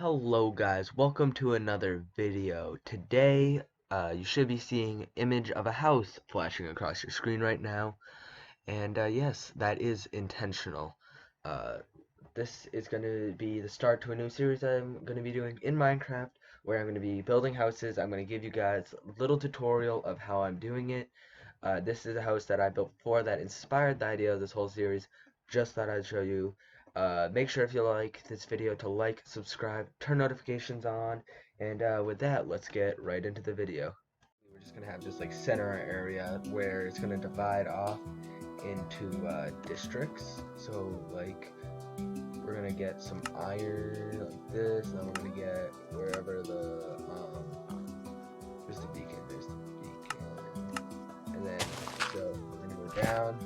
Hello guys, welcome to another video. Today, you should be seeing an image of a house flashing across your screen right now. And yes, that is intentional. Uh, this is going to be the start to a new series I'm going to be doing in Minecraft, where I'm going to be building houses. I'm going to give you guys a little tutorial of how I'm doing it. This is a house that I built before that inspired the idea of this whole series. Just thought I'd show you. Make sure if you like this video to like, subscribe, turn notifications on, and with that, let's get right into the video. We're just gonna have this like center area where it's gonna divide off into districts. So like we're gonna get some iron like this, and then we're gonna get wherever there's the beacon, and then so we're gonna go down.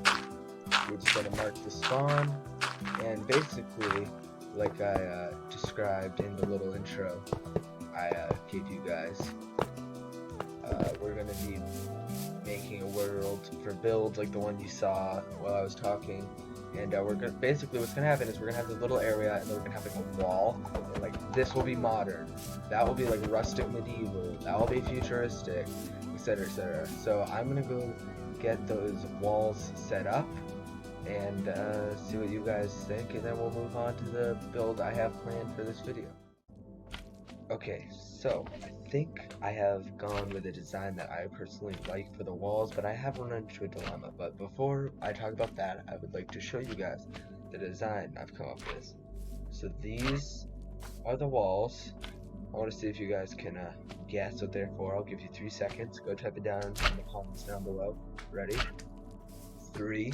We're just gonna mark the spawn, and basically, like I described in the little intro I gave you guys, we're gonna be making a world for builds like the one you saw while I was talking, and we're gonna basically what's gonna happen is we're gonna have this little area, and then we're gonna have like a wall. Like this will be modern, that will be like rustic medieval, that will be futuristic, etc., etc. So I'm gonna go get those walls set up and see what you guys think, and then we'll move on to the build I have planned for this video. Okay, so I think I have gone with a design that I personally like for the walls, but I have run into a dilemma. But before I talk about that, I would like to show you guys the design I've come up with. So these are the walls. I want to see if you guys can guess what they're for. I'll give you 3 seconds. Go type it down in the comments down below. Ready? 3,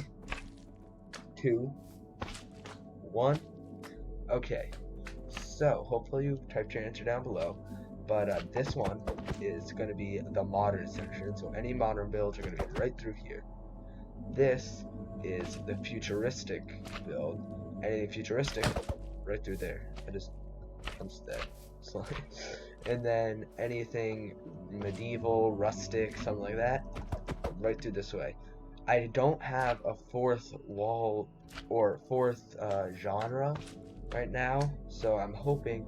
2, 1. Okay, so hopefully you typed your answer down below, but this one is going to be the modern section, so any modern builds are going to be right through here. This is the futuristic build. Anything futuristic, right through there. I just punched that. And then anything medieval, rustic, something like that, right through this way. I don't have a fourth wall or fourth genre right now, so I'm hoping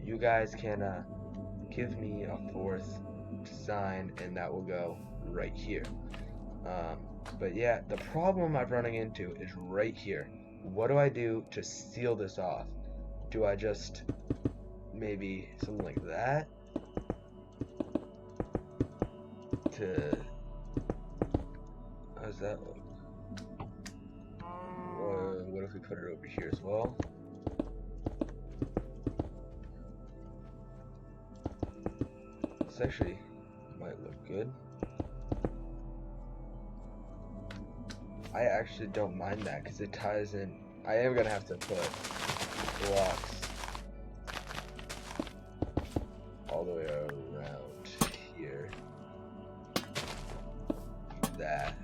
you guys can give me a fourth design, and that will go right here. But yeah, the problem I'm running into is right here. What do I do to seal this off? Do I just maybe something like that to how does that look? Or what if we put it over here as well? This actually might look good. I actually don't mind that because it ties in. I am gonna have to put blocks all the way around here. That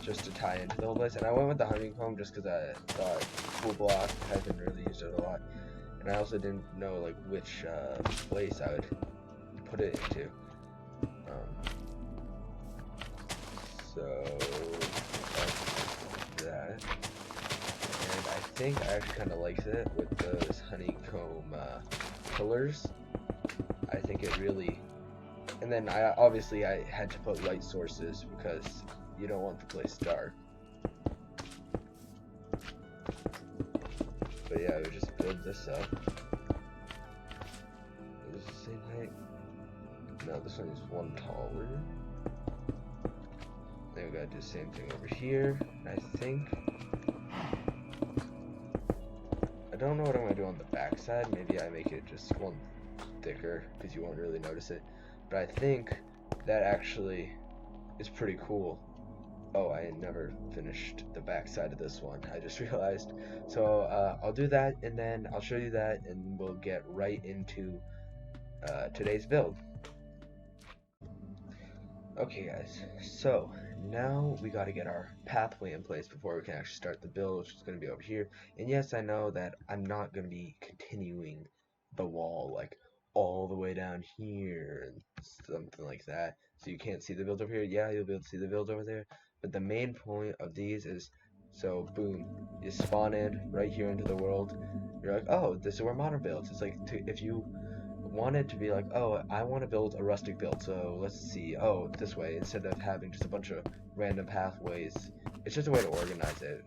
just to tie into the whole place, and I went with the honeycomb just because I thought cool block. I haven't really used it a lot, and I also didn't know like which place I would put it into. So that's that, and I think I actually kind of liked it with those honeycomb pillars. I think it really, and then I obviously had to put light sources because you don't want the place dark. But yeah, I would just build this up. Is this the same height? No, this one is one taller. Then we gotta do the same thing over here. I think I don't know what I'm gonna do on the back side. Maybe I make it just one thicker because you won't really notice it. But I think that actually is pretty cool. Oh, I never finished the back side of this one. I just realized. So I'll do that, and then I'll show you that, and we'll get right into today's build. Okay guys, so now we got to get our pathway in place before we can actually start the build, which is going to be over here. And yes, I know that I'm not going to be continuing the wall like all the way down here and something like that, so you can't see the build over here. Yeah, you'll be able to see the build over there, but the main point of these is So boom, you spawn in right here into the world. You're like, oh, this is where modern builds. It's like if you wanted to be like, oh, I want to build a rustic build, so let's see, oh, this way, instead of having just a bunch of random pathways. It's just a way to organize it,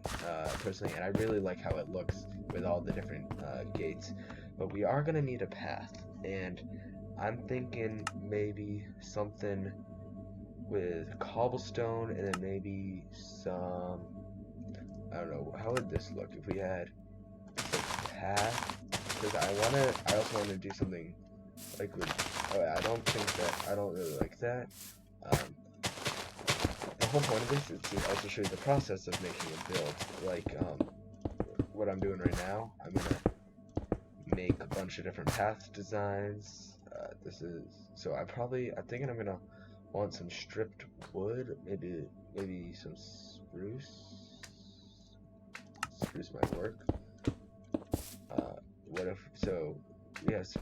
personally, and I really like how it looks with all the different gates. But we are going to need a path, and I'm thinking maybe something with cobblestone, and then maybe some, I don't know, how would this look if we had a path? Because I also want to do something like with, oh, I don't really like that. Um, the whole point of this is to also show you the process of making a build. Like, what I'm doing right now, I'm gonna make a bunch of different path designs. I'm thinking I'm gonna want some stripped wood, maybe some spruce. Spruce might work. Yes,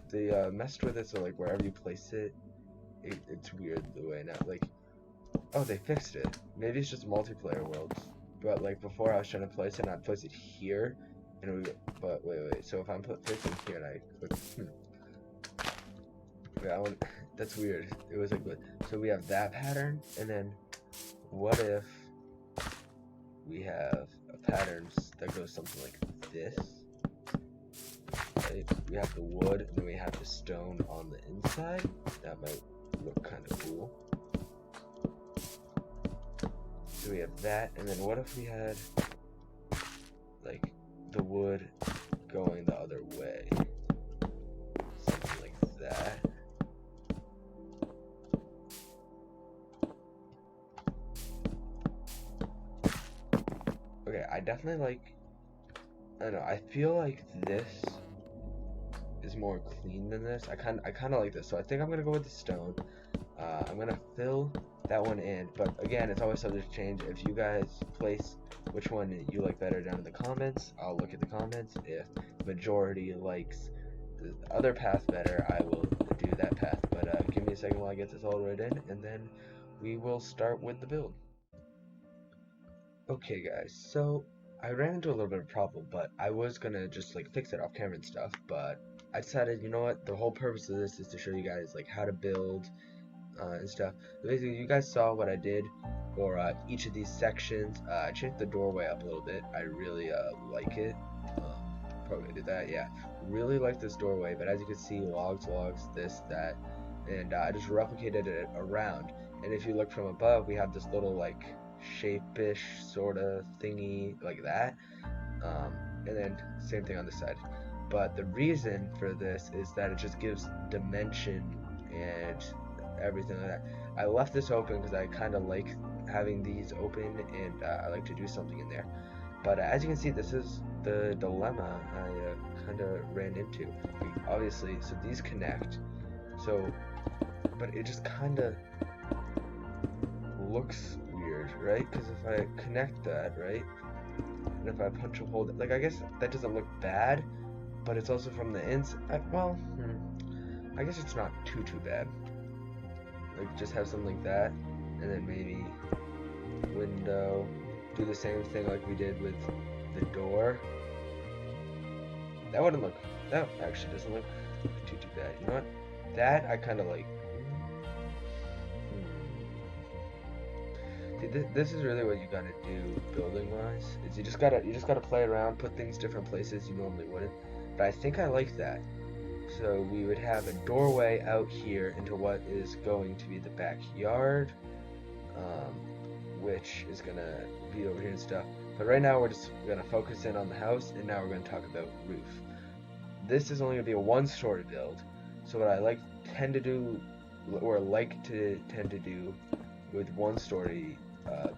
they messed with it, so like wherever you place it, it's weird the way now. Like, oh, they fixed it. Maybe it's just multiplayer worlds. But like before, I was trying to place it, and I placed it here, and but wait. So if I'm placing here, and I click, yeah, that's weird. It was like, so we have that pattern, and then what if we have a pattern that goes something like this? Right? We have the wood, and then we have the stone on the inside. That might look kind of cool. So we have that, and then what if we had like the wood going the other way? Something like that. Okay, I definitely like, I don't know, I feel like this is more clean than this. I kind of like this, so I think I'm gonna go with the stone. I'm gonna fill that one in, but again, it's always subject to change. If you guys place which one you like better down in the comments, I'll look at the comments. If majority likes the other path better, I will do that path. But give me a second while I get this all right in, and then we will start with the build. Okay guys, so I ran into a little bit of a problem, but I was gonna just like fix it off camera and stuff, but I decided, you know what, the whole purpose of this is to show you guys like how to build and stuff. Basically, you guys saw what I did for each of these sections. I changed the doorway up a little bit. I really like it. Probably did that, yeah. Really like this doorway, but as you can see, logs, this, that, and I just replicated it around. And if you look from above, we have this little like shape-ish sort of thingy like that, and then same thing on this side. But the reason for this is that it just gives dimension and everything like that. I left this open because I kind of like having these open, and I like to do something in there. But as you can see, this is the dilemma I kind of ran into. Obviously, so these connect, but it just kind of looks weird, right? Because if I connect that, right, and if I punch a hole, like, I guess that doesn't look bad, but it's also from the inside. Well, I guess it's not too bad. Like, just have something like that, and then maybe window, do the same thing like we did with the door. That actually doesn't look too bad. You know what? That I kind of like. This is really what you gotta do building wise, is you just gotta play around, put things different places you normally wouldn't. But I think I like that. So we would have a doorway out here into what is going to be the backyard, which is gonna be over here and stuff. But right now we're just gonna focus in on the house, and now we're gonna talk about roof. This is only gonna be a one-story build. So what I tend to do with one-story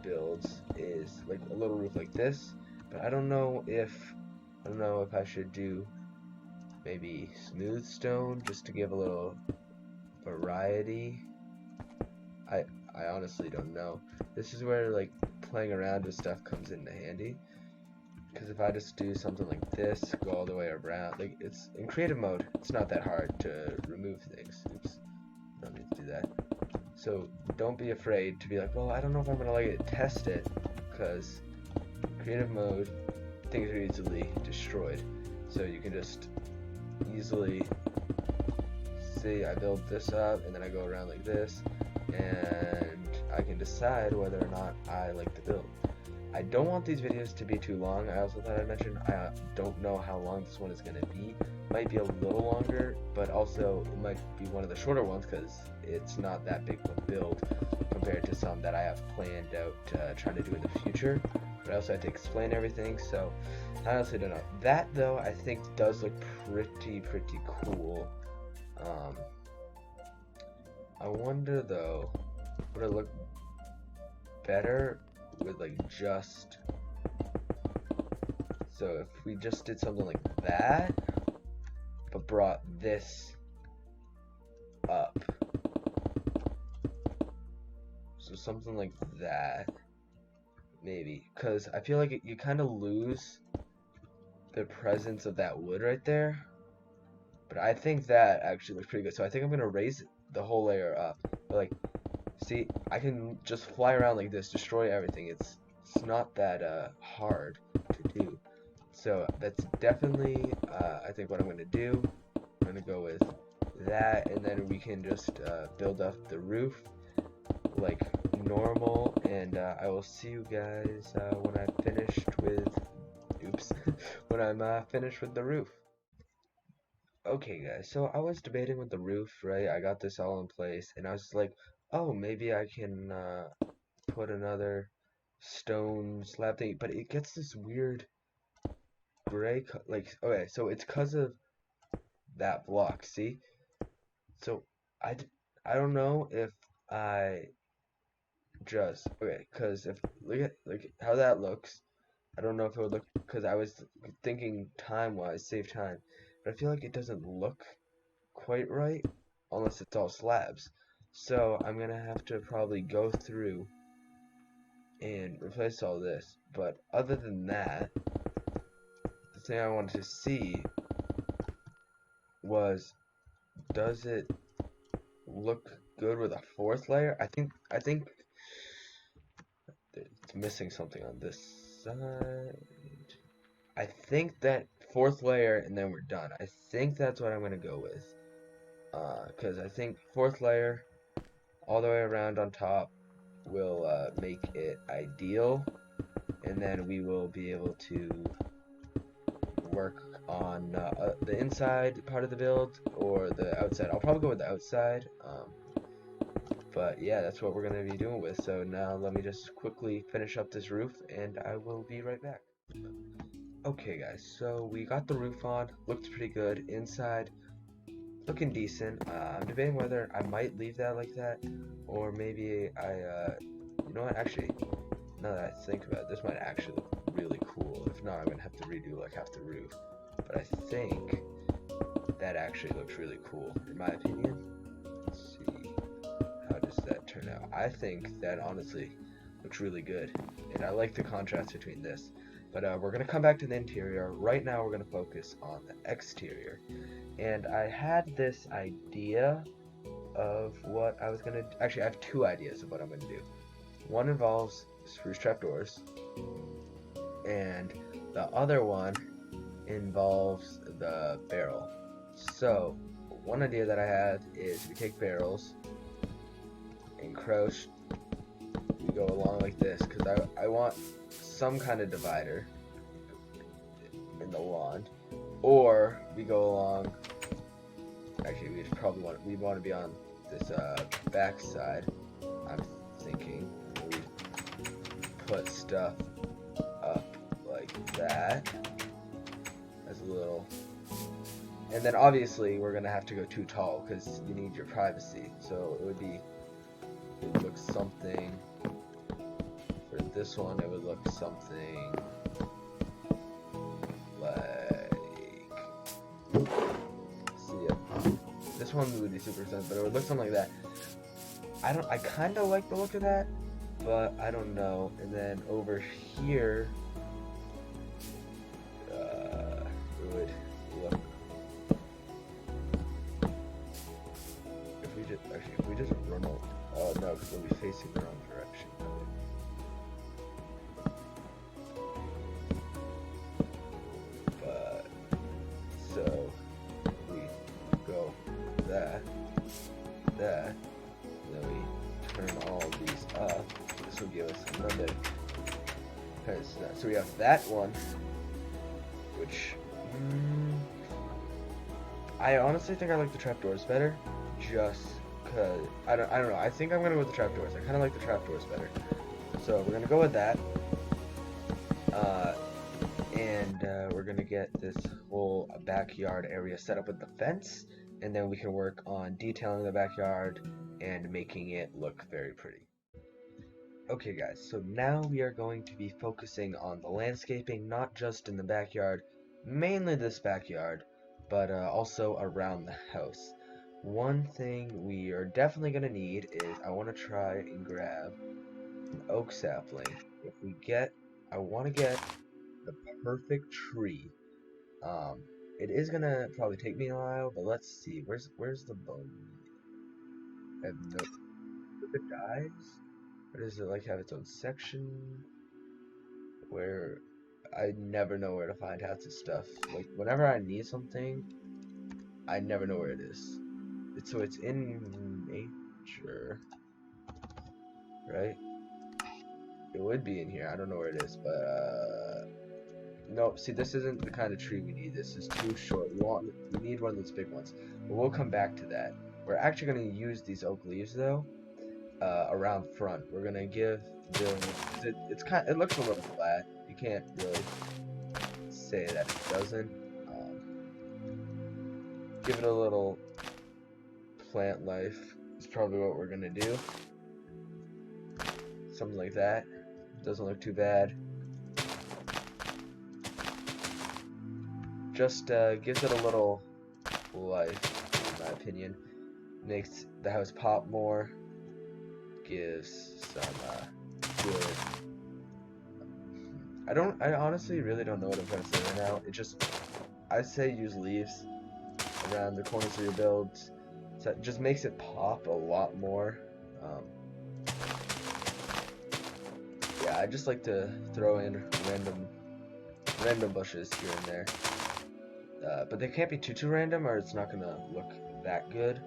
builds is like a little roof like this. But I don't know if I should do maybe smooth stone just to give a little variety. I honestly don't know. This is where like playing around with stuff comes into handy. Because if I just do something like this, go all the way around, like it's in creative mode, it's not that hard to remove things. Oops, don't need to do that. So don't be afraid to be like, well, I don't know if I'm gonna like it. Test it, because creative mode, things are easily destroyed. So you can just easily see I build this up and then I go around like this, and I can decide whether or not I like the build. I don't want these videos to be too long. I also thought I'd mention I don't know how long this one is going to be. Might be a little longer, but also it might be one of the shorter ones because it's not that big of a build compared to some that I have planned out trying to do in the future. But I also had to explain everything, so I honestly don't know. That though I think does look pretty cool. I wonder though, would it look better with like just, so if we just did something like that but brought this up, so something like that maybe, because I feel like you kind of lose the presence of that wood right there, but I think that actually looks pretty good. So I think I'm gonna raise the whole layer up, but like, see, I can just fly around like this, destroy everything. It's not that hard to do. So that's definitely I think what I'm gonna do. I'm gonna go with that, and then we can just build up the roof like normal, and I will see you guys when I'm finished with when I'm finished with the roof. Okay guys, so I was debating with the roof, right? I got this all in place, and I was like, oh, maybe I can put another stone slab thing, but it gets this weird gray, like, okay, so it's because of that block, see? So I don't know if I just, okay, because if, look at how that looks. I don't know if it would look, because I was thinking time-wise, save time, but I feel like it doesn't look quite right unless it's all slabs. So I'm gonna have to probably go through and replace all this. But other than that, the thing I wanted to see was, does it look good with a fourth layer? I think it's missing something on this side. I think that fourth layer and then we're done. I think that's what I'm gonna go with. Because I think fourth layer all the way around on top will make it ideal, and then we will be able to work on the inside part of the build or the outside. I'll probably go with the outside, but yeah, that's what we're going to be doing with. So now let me just quickly finish up this roof and I will be right back. Okay guys, so we got the roof on, looked pretty good. Inside, looking decent. I'm debating whether I might leave that like that, or maybe you know what, actually, now that I think about it, this might actually look really cool. If not, I'm gonna have to redo like half the roof, but I think that actually looks really cool, in my opinion. Let's see, how does that turn out? I think that honestly looks really good, and I like the contrast between this. But we're gonna come back to the interior. Right now we're gonna focus on the exterior. And I had this idea of what I was gonna do. Actually, I have two ideas of what I'm gonna do. One involves spruce trapdoors, and the other one involves the barrel. So one idea that I had is we take barrels, encroach, we go along like this, because I want some kind of divider in the lawn, or we go along. Actually, we want to be on this back side. I'm thinking we put stuff up like that as a little, and then obviously we're gonna have to go too tall because you need your privacy. So it would look something. For this one, it would look something like, this one would be super expensive, but it would look something like that. I kind of like the look of that, but I don't know. And then over here, it would look, if we just run over, oh no, because we'll be facing the wrong direction. give us another. So we have that one, which I honestly think I like the trapdoors better, just cause I don't know. I think I'm gonna go with the trapdoors. I kind of like the trapdoors better, so we're gonna go with that. And we're gonna get this whole backyard area set up with the fence, and then we can work on detailing the backyard and making it look very pretty. Okay guys, so now we are going to be focusing on the landscaping, not just in the backyard, mainly this backyard, but also around the house. One thing we are definitely going to need is I want to try and grab an oak sapling. I want to get the perfect tree. It is going to probably take me a while, but let's see. Where's the bone? I have no, if it dies? Or does it like have its own section? Where I never know where to find half this stuff. Like whenever I need something, I never know where it is. So it's in nature, right? It would be in here. I don't know where it is, but nope. See, this isn't the kind of tree we need. This is too short. We need one of those big ones. But we'll come back to that. We're actually going to use these oak leaves though. Around front, we're gonna give it looks a little flat. You can't really say that it doesn't. Give it a little plant life is probably what we're gonna do. Something like that. Doesn't look too bad. Just gives it a little life, in my opinion. Makes the house pop more. Gives some good. I honestly really don't know what I'm trying to say right now. I say use leaves around the corners of your builds, so it just makes it pop a lot more. Yeah, I just like to throw in random bushes here and there, but they can't be too random, or it's not gonna look that good.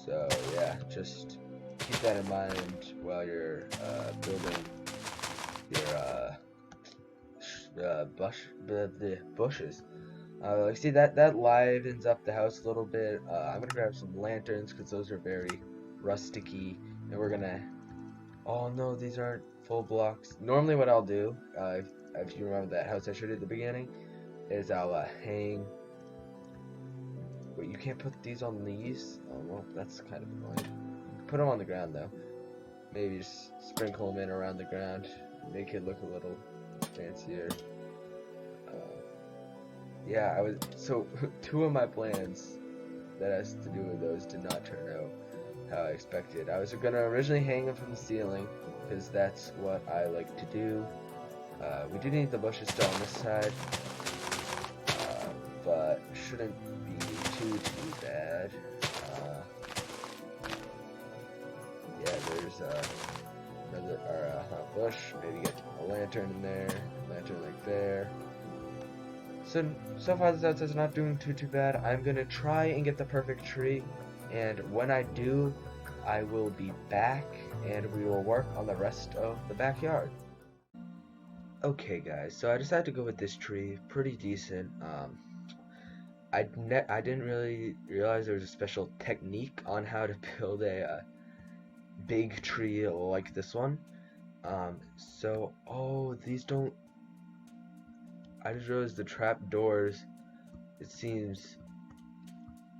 So yeah, just keep that in mind while you're building your bushes. Like see that livens up the house a little bit. I'm gonna grab some lanterns because those are very rusticy, and we're gonna. Oh no, these aren't full blocks. Normally, what I'll do, if you remember that house I showed you at the beginning, is I'll hang. Wait, you can't put these on these? Oh well, that's kind of annoying. Put them on the ground though. Maybe just sprinkle them in around the ground, make it look a little fancier. Yeah, so 2 of my plans that has to do with those did not turn out how I expected. I was gonna originally hang them from the ceiling because that's what I like to do. We do need the bushes still on this side, but shouldn't be too bad. Yeah, there's another bush. Maybe get a lantern in there, lantern like there. So far this house is not doing too bad. I'm gonna try and get the perfect tree, and when I do, I will be back and we will work on the rest of the backyard. Okay guys, so I decided to go with this tree. Pretty decent. I didn't really realize there was a special technique on how to build a big tree like this one. These don't. I just realized the trap doors. It seems,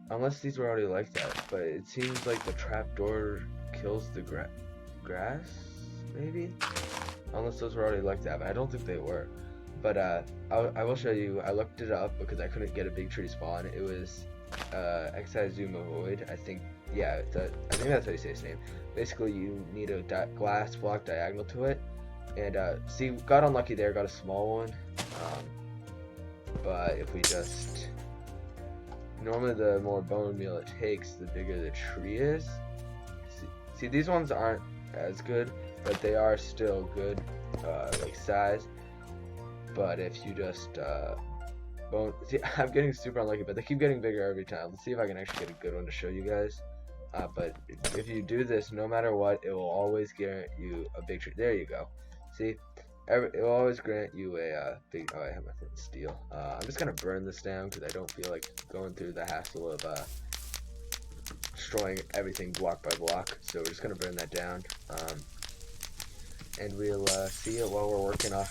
unless these were already like that, but it seems like the trap door kills the grass, maybe. Unless those were already like that, but I don't think they were. But I will show you. I looked it up because I couldn't get a big tree spawn. It was Exizuma Void. I think, yeah. I think that's how you say his name. Basically, you need a glass block diagonal to it, and see, got unlucky there. Got a small one. But if we just normally the more bone meal it takes, the bigger the tree is. See, these ones aren't as good, but they are still good, like size. But if you just see, I'm getting super unlucky, but they keep getting bigger every time. Let's see if I can actually get a good one to show you guys. But if you do this, no matter what, it will always grant you a big tree. There you go. See, it will always grant you a big. Oh, I have my flint and steel. I'm just gonna burn this down because I don't feel like going through the hassle of destroying everything block by block. So we're just gonna burn that down. And we'll see it while we're working on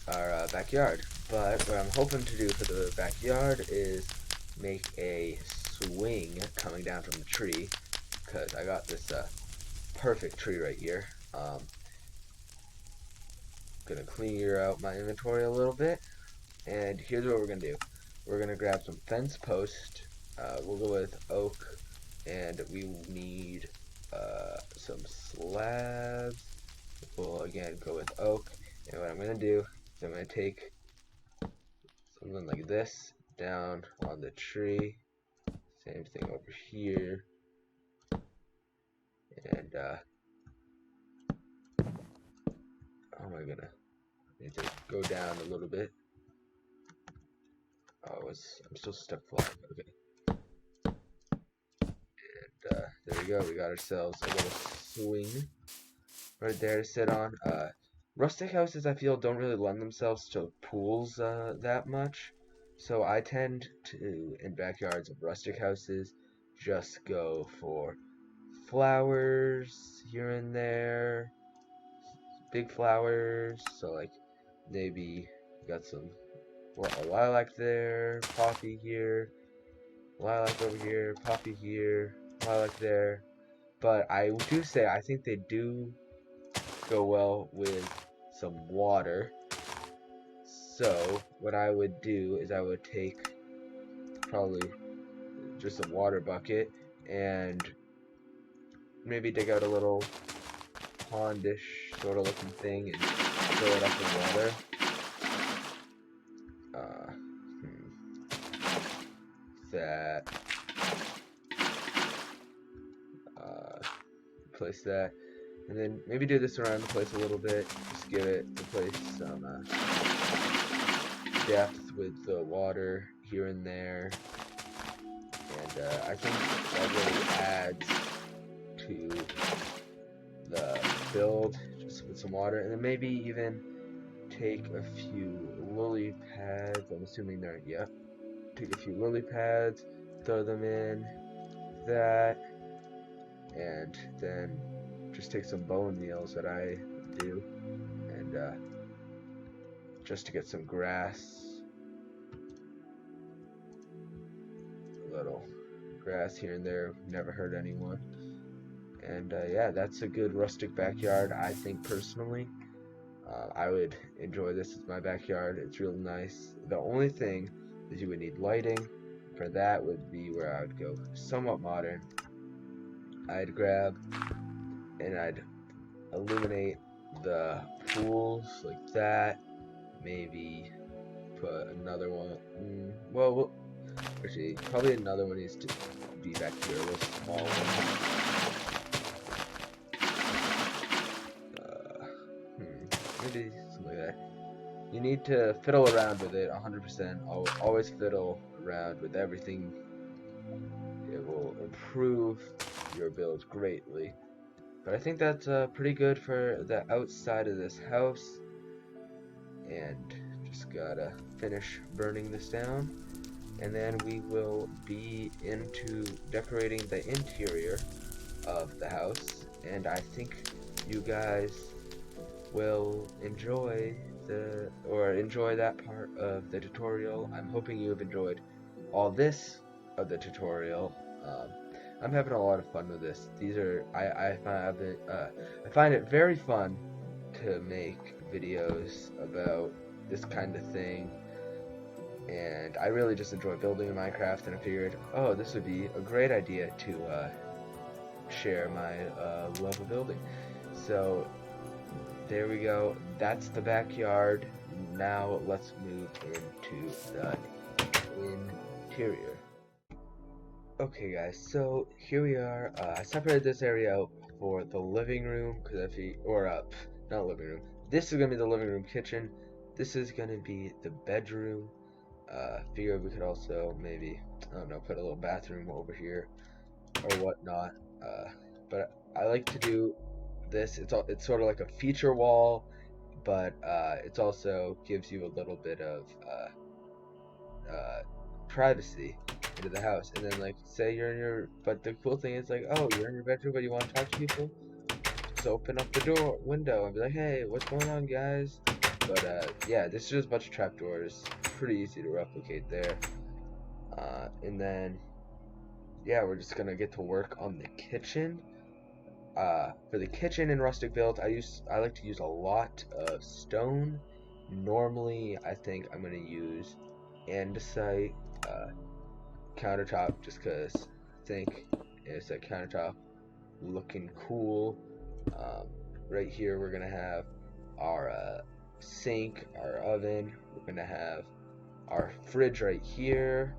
our backyard. But what I'm hoping to do for the backyard is make a swing coming down from the tree, because I got this perfect tree right here. Gonna clear out my inventory a little bit, and here's what we're gonna do. We're gonna grab some fence post. We'll go with oak, and we will need some slabs. We'll again go with oak, and what I'm gonna do is I'm gonna take something like this down on the tree. Same thing over here. And how am I gonna need to go down a little bit? Oh, I'm still stuck flying. Okay. And there we go. We got ourselves a little swing right there to sit on. Rustic houses, I feel, don't really lend themselves to pools that much. So I tend to, in backyards of rustic houses, just go for flowers here and there, big flowers. So like maybe got some a lilac there, poppy here, lilac over here, poppy here, lilac there. But I do say I think they do go well with some water. So what I would do is I would take probably just a water bucket and maybe dig out a little pondish sort of looking thing and fill it up with water. That place that, and then maybe do this around the place a little bit. Just give the place some depth with the water here and there, and I think that really adds to the build, just with some water, and then maybe even take a few lily pads. I'm assuming they're take a few lily pads, throw them in that, and then just take some bone meals that I do, and just to get some grass, a little grass here and there, never hurt anyone. And yeah, that's a good rustic backyard, I think, personally. I would enjoy this as my backyard. It's real nice. The only thing is you would need lighting. For that would be where I would go somewhat modern. I'd grab and I'd illuminate the pools like that. Maybe put another one. Well, actually, probably another one needs to be back here, a little small one. Maybe something like that. You need to fiddle around with it 100%. Always fiddle around with everything. It will improve your build greatly. But I think that's pretty good for the outside of this house. And just gotta finish burning this down. And then we will be into decorating the interior of the house. And I think you guys will enjoy that part of the tutorial. I'm hoping you have enjoyed all this of the tutorial. I'm having a lot of fun with this. I find it very fun to make videos about this kind of thing, and I really just enjoy building in Minecraft, and I figured, oh, this would be a great idea to share my love of building. So there we go. That's the backyard. Now let's move into the interior. Okay guys, so here we are. I separated this area out for the living room, not living room. This is gonna be the living room kitchen. This is gonna be the bedroom. Figured we could also maybe I don't know, put a little bathroom over here or whatnot. But I like to do this. It's sort of like a feature wall, but it also gives you a little bit of privacy into the house. And then like say you're in your, but the cool thing is like, oh, you're in your bedroom, but you want to talk to people, just open up the window and be like, hey, what's going on, guys? But yeah, this is just a bunch of trapdoors. Pretty easy to replicate there. And then yeah, we're just gonna get to work on the kitchen. For the kitchen in rustic build, I like to use a lot of stone. Normally, I think I'm gonna use andesite countertop just because I think it's a countertop looking cool. Right here, we're gonna have our sink, our oven. We're gonna have our fridge right here.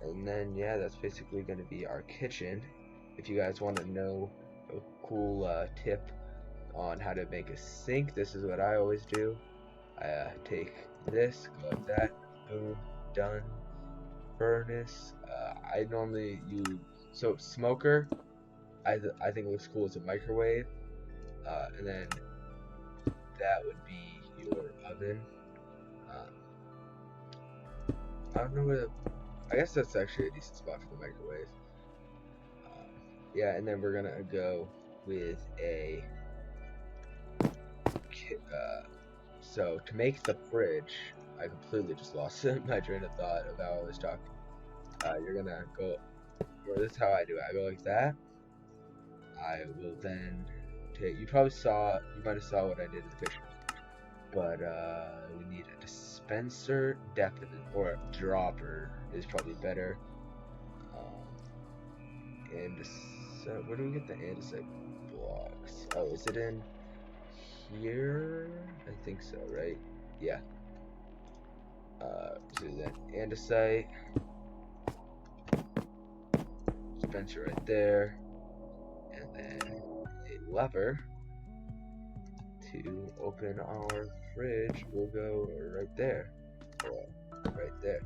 And then yeah, that's basically going to be our kitchen. If you guys want to know a cool tip on how to make a sink, this is what I always do. I take this, go like that, boom, done. Furnace. I normally use smoker. I think it looks cool as a microwave. And then that would be your oven. I don't know where. I guess that's actually a decent spot for the microwave. Yeah, and then we're gonna go with a. So to make the fridge, I completely just lost my train of thought of how I was talking. You're gonna go, or this is how I do it. I go like that. I will then take. You might have saw what I did in the picture. But we need a dispenser, definitely, or a dropper is probably better. And so where do we get the andesite blocks? Oh, is it in here? I think so, right? Yeah. So then andesite dispenser right there, and then a lever to open our fridge will go right there. Right there.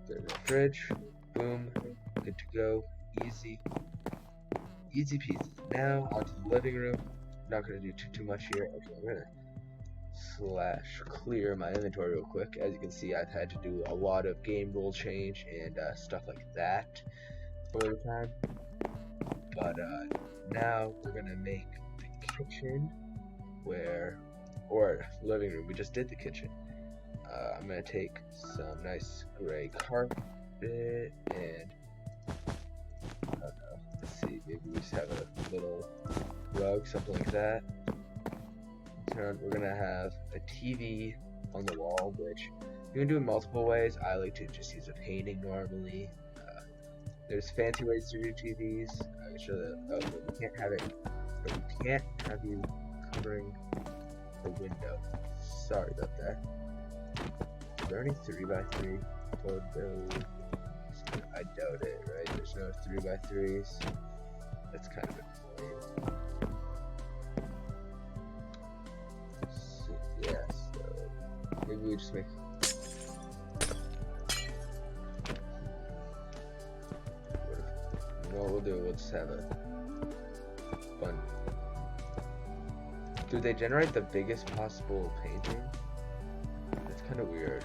There's our fridge. Boom. Good to go. Easy. Easy peasy. Now onto the living room. I'm not gonna do too much here. Okay, I'm gonna /clear my inventory real quick. As you can see, I've had to do a lot of game rule change and stuff like that over the time. But now we're gonna make the kitchen or living room. We just did the kitchen. I'm gonna take some nice gray carpet and I don't know. Let's see, maybe we just have a little rug, something like that. We're gonna have a TV on the wall, which you can do in multiple ways. I like to just use a painting normally. There's fancy ways to do TVs. I can show that. Oh, but we can't have it. But we can't have you covering the window. Sorry about that. Is there any 3x3 photos? I doubt it, right? There's no 3x3s. That's kind of annoying. So, yeah, so maybe we just make. You know what we'll do? We'll just have a fun. Do they generate the biggest possible painting? That's kind of weird.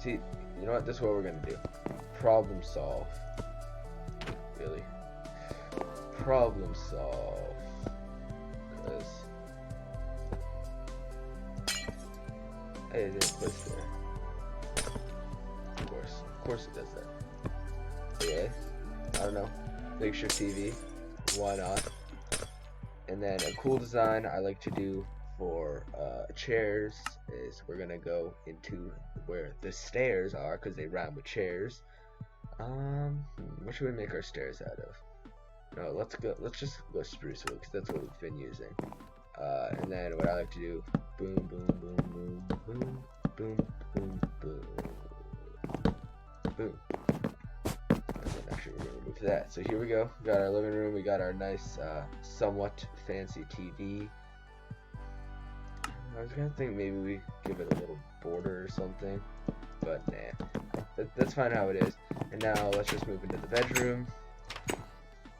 See, you know what? This is what we're gonna do. Problem solve. Really? Problem solve. Because hey, it didn't place there. Of course it does that. Okay. I don't know. Picture TV. Why not? And then a cool design I like to do for chairs is we're gonna go into where the stairs are because they rhyme with chairs. What should we make our stairs out of? No, let's just go spruce wood because that's what we've been using. And then what I like to do, boom, boom, boom, boom, boom, boom, boom, boom, boom. And then actually we're gonna remove that. So here we go. We got our living room. We got our nice, somewhat fancy TV. I was gonna think maybe we give it a little border or something. but nah, that's fine how it is. And now let's just move into the bedroom.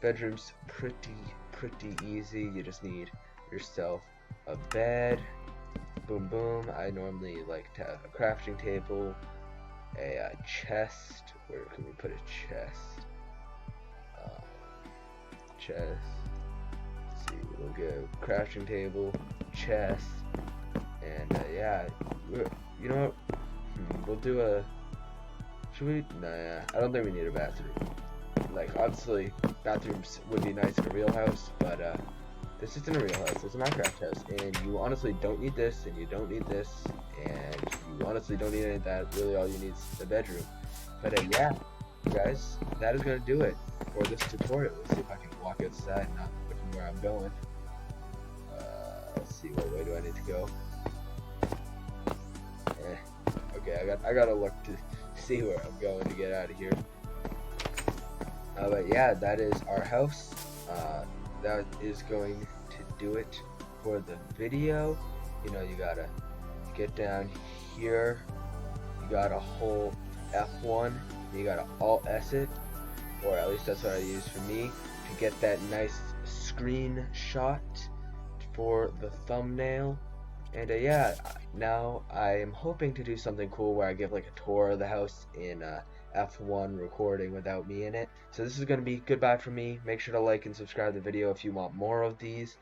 Bedroom's pretty easy. You just need yourself a bed. Boom boom. I normally like to have a crafting table, a chest. Where can we put a chest? Chest. Let's see, we'll go crafting table, chest, and yeah, you know what? We'll do a. Should we? Nah, I don't think we need a bathroom. Like, obviously, bathrooms would be nice in a real house, but this isn't a real house. It's a Minecraft house, and you honestly don't need this, and you don't need this, and you honestly don't need any of that. Really, all you need is the bedroom. But yeah, guys, that is gonna do it for this tutorial. Let's see if I can walk outside, not looking where I'm going. Let's see, what way do I need to go? Okay, I gotta look to see where I'm going to get out of here. But yeah, that is our house. That is going to do it for the video. You know, you gotta get down here. You gotta hold F1. You gotta Alt S it, or at least that's what I use for me, to get that nice screenshot for the thumbnail. And yeah, now I am hoping to do something cool where I give like a tour of the house in F1 recording without me in it. So this is going to be goodbye from me. Make sure to like and subscribe to the video if you want more of these.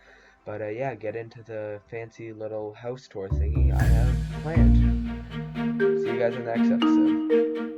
But yeah, get into the fancy little house tour thingy I have planned. See you guys in the next episode.